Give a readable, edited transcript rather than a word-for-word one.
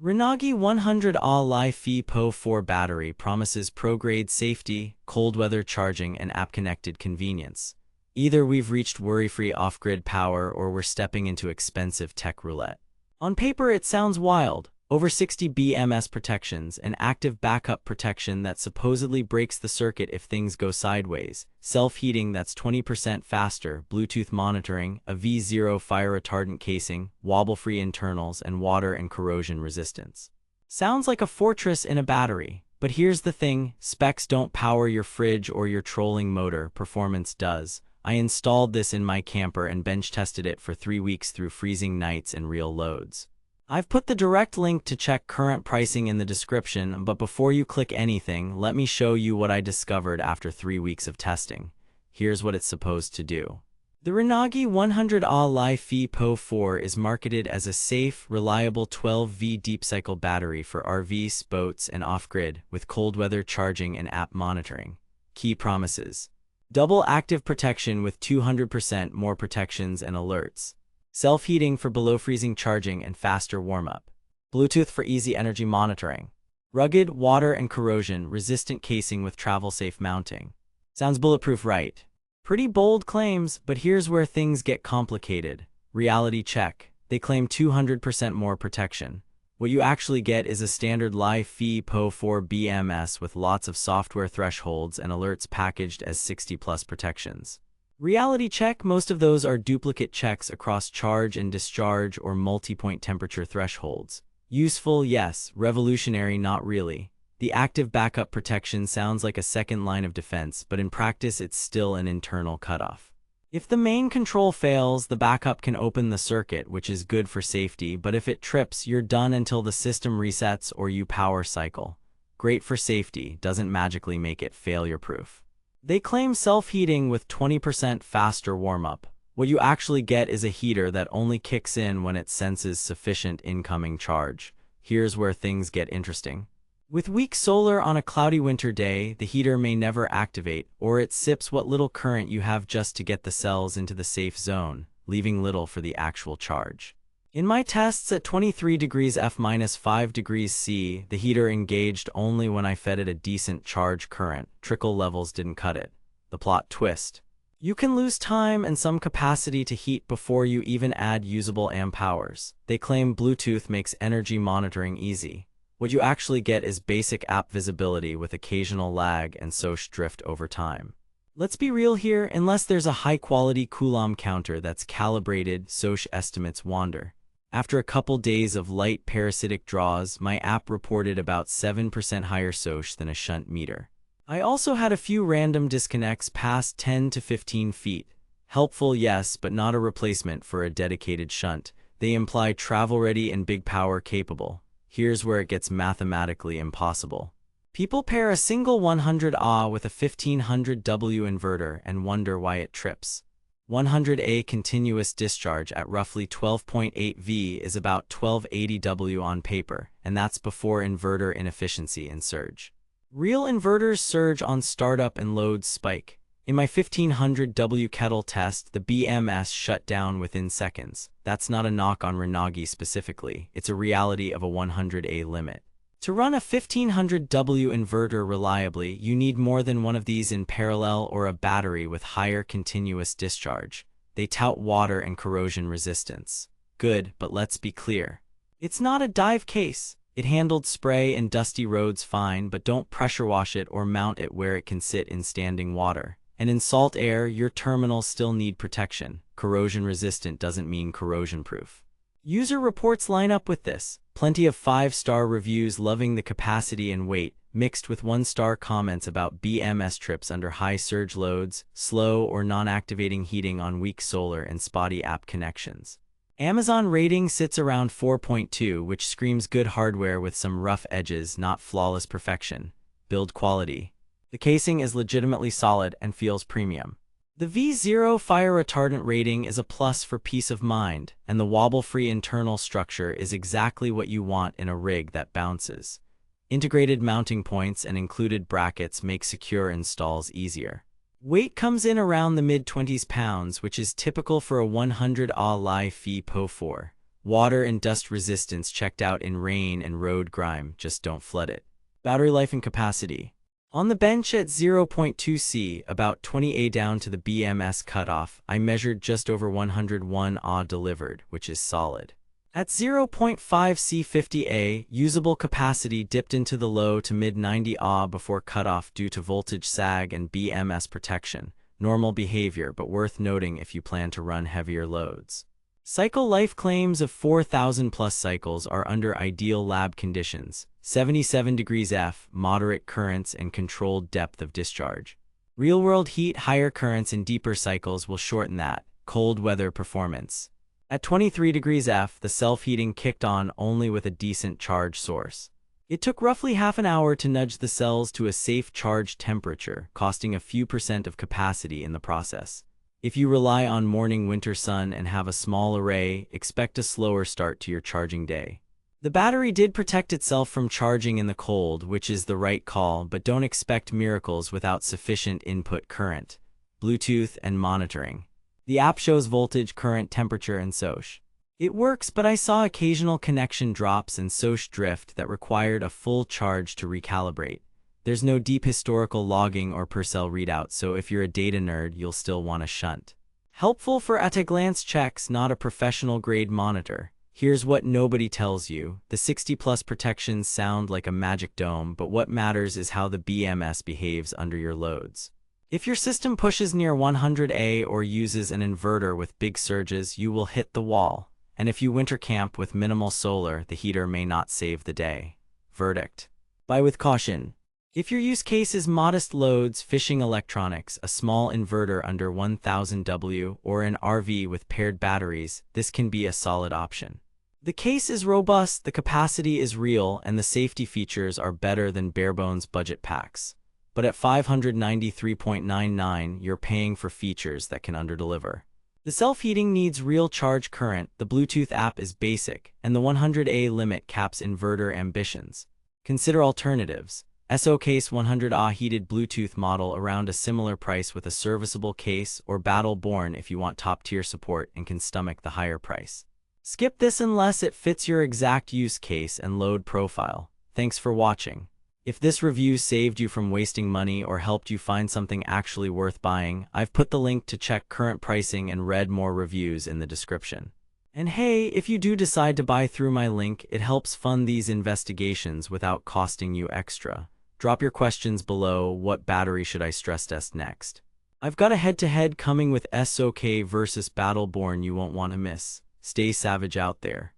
Renogy 100Ah LiFePO4 Battery promises pro-grade safety, cold weather charging, and app-connected convenience. Either we've reached worry-free off-grid power or we're stepping into expensive tech roulette. On paper it sounds wild. Over 60 BMS protections, an active backup protection that supposedly breaks the circuit if things go sideways, self-heating that's 20% faster, Bluetooth monitoring, a V0 fire retardant casing, wobble-free internals, and water and corrosion resistance. Sounds like a fortress in a battery. But here's the thing, specs don't power your fridge or your trolling motor, performance does. I installed this in my camper and bench tested it for 3 weeks through freezing nights and real loads. I've put the direct link to check current pricing in the description, but before you click anything, let me show you what I discovered after 3 weeks of testing. Here's what it's supposed to do. The Renogy 100Ah LiFePO4 is marketed as a safe, reliable 12V deep cycle battery for RVs, boats, and off-grid, with cold weather charging and app monitoring. Key promises: double active protection with 200% more protections and alerts. Self-heating for below freezing charging and faster warm-up. Bluetooth for easy energy monitoring. Rugged, water and corrosion-resistant casing with travel-safe mounting. Sounds bulletproof, right? Pretty bold claims, but here's where things get complicated. Reality check. They claim 200% more protection. What you actually get is a standard LiFePO4 BMS with lots of software thresholds and alerts packaged as 60+ protections. Reality check, most of those are duplicate checks across charge and discharge or multi-point temperature thresholds. Useful, yes. Revolutionary, not really. The active backup protection sounds like a second line of defense, but in practice it's still an internal cutoff. If the main control fails, the backup can open the circuit, which is good for safety, but if it trips, you're done until the system resets or you power cycle. Great for safety, doesn't magically make it failure-proof. They claim self-heating with 20% faster warm-up. What you actually get is a heater that only kicks in when it senses sufficient incoming charge. Here's where things get interesting. With weak solar on a cloudy winter day, the heater may never activate, or it sips what little current you have just to get the cells into the safe zone, leaving little for the actual charge. In my tests at 23 degrees F-5 degrees C, the heater engaged only when I fed it a decent charge current. Trickle levels didn't cut it. The plot twist: you can lose time and some capacity to heat before you even add usable amp hours. They claim Bluetooth makes energy monitoring easy. What you actually get is basic app visibility with occasional lag and SOC drift over time. Let's be real here, unless there's a high-quality Coulomb counter that's calibrated, SOC estimates wander. After a couple days of light parasitic draws, my app reported about 7% higher SOC than a shunt meter. I also had a few random disconnects past 10 to 15 feet. Helpful, yes, but not a replacement for a dedicated shunt. They imply travel-ready and big power capable. Here's where it gets mathematically impossible. People pair a single 100Ah with a 1500W inverter and wonder why it trips. 100A continuous discharge at roughly 12.8 V is about 1280 W on paper, and that's before inverter inefficiency and surge. Real inverters surge on startup and loads spike. In my 1500 W kettle test, the BMS shut down within seconds. That's not a knock on Renogy specifically, it's a reality of a 100A limit. To run a 1500 W inverter reliably, you need more than one of these in parallel or a battery with higher continuous discharge. They tout water and corrosion resistance. Good, but let's be clear. It's not a dive case. It handled spray and dusty roads fine, but don't pressure wash it or mount it where it can sit in standing water. And in salt air, your terminals still need protection. Corrosion resistant doesn't mean corrosion proof. User reports line up with this. Plenty of 5-star reviews loving the capacity and weight, mixed with 1-star comments about BMS trips under high surge loads, slow or non-activating heating on weak solar and spotty app connections. Amazon rating sits around 4.2, which screams good hardware with some rough edges, not flawless perfection. Build quality. The casing is legitimately solid and feels premium. The V0 fire retardant rating is a plus for peace of mind, and the wobble-free internal structure is exactly what you want in a rig that bounces. Integrated mounting points and included brackets make secure installs easier. Weight comes in around the mid-20s pounds, which is typical for a 100Ah LiFePO4. Water and dust resistance checked out in rain and road grime, just don't flood it. Battery life and capacity. On the bench at 0.2 C, about 20 A down to the BMS cutoff, I measured just over 101 Ah delivered, which is solid. At 0.5 C 50 A, usable capacity dipped into the low to mid 90 Ah before cutoff due to voltage sag and BMS protection. Normal behavior, but worth noting if you plan to run heavier loads. Cycle life claims of 4,000 plus cycles are under ideal lab conditions, 77 degrees F, moderate currents and controlled depth of discharge. Real-world heat, higher currents and deeper cycles will shorten that. Cold weather performance. At 23 degrees F, the self-heating kicked on only with a decent charge source. It took roughly half an hour to nudge the cells to a safe charge temperature, costing a few % of capacity in the process. If you rely on morning winter sun and have a small array, expect a slower start to your charging day. The battery did protect itself from charging in the cold, which is the right call, but don't expect miracles without sufficient input current, Bluetooth, and monitoring. The app shows voltage, current, temperature, and SOH. It works, but I saw occasional connection drops and SOH drift that required a full charge to recalibrate. There's no deep historical logging or per cell readout, so if you're a data nerd, you'll still want a shunt. Helpful for at-a-glance checks, not a professional-grade monitor. Here's what nobody tells you. The 60-plus protections sound like a magic dome, but what matters is how the BMS behaves under your loads. If your system pushes near 100 A or uses an inverter with big surges, you will hit the wall. And if you winter camp with minimal solar, the heater may not save the day. Verdict. Buy with caution. If your use case is modest loads, fishing electronics, a small inverter under 1000 W, or an RV with paired batteries, this can be a solid option. The case is robust, the capacity is real, and the safety features are better than barebones budget packs. But at $593.99, you're paying for features that can underdeliver. The self-heating needs real charge current, the Bluetooth app is basic, and the 100 A limit caps inverter ambitions. Consider alternatives. SO Case 100Ah heated Bluetooth model around a similar price with a serviceable case, or Battle Born if you want top-tier support and can stomach the higher price. Skip this unless it fits your exact use case and load profile. Thanks for watching. If this review saved you from wasting money or helped you find something actually worth buying, I've put the link to check current pricing and read more reviews in the description. And hey, if you do decide to buy through my link, it helps fund these investigations without costing you extra. Drop your questions below. What battery should I stress test next? I've got a head-to-head coming with SOK versus Battleborn you won't want to miss. Stay savage out there.